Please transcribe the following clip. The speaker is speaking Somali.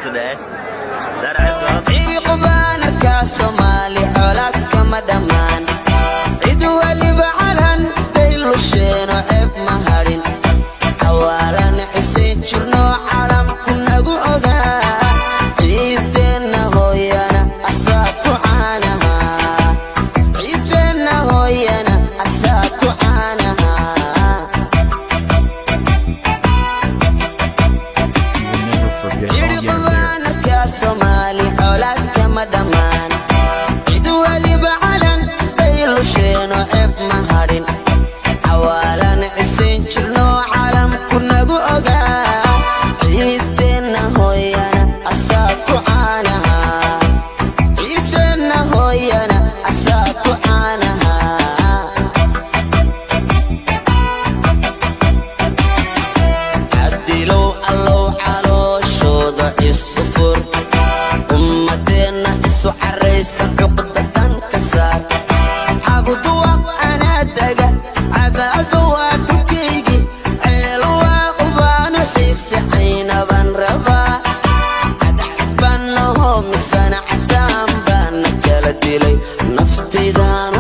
today. That I saw. ciiqbaana ka Soomaali xoolaad kama dhamaan cid waliba calan bay lusheeno ceeb ma harin xawaalan xiseen jirno calamku nagu ogaa ciideena hooyana asaa ku caanaha ciideena hooyana asaa ku caanaha ciiqbaana ka Soomaali xoolaad kama dhamaan cid waliba calan bay lusheeno ceeb ma harin xawaalan xiseen jirno calamku nagu ogaa ciideena hooyana asaa ku caanaha ciideena hooyana asaa ku caanaha عدلوا الله calooshooda isu fur ummadeena isu caraysa cuqdadan ka saar cabuduwa anaa daga cadaadu waa dhulkaygi ceelo waa ubaano xiise caynaban rabaa cadcad baan nahoo misana cadaan baana kala dilay naftaydaanu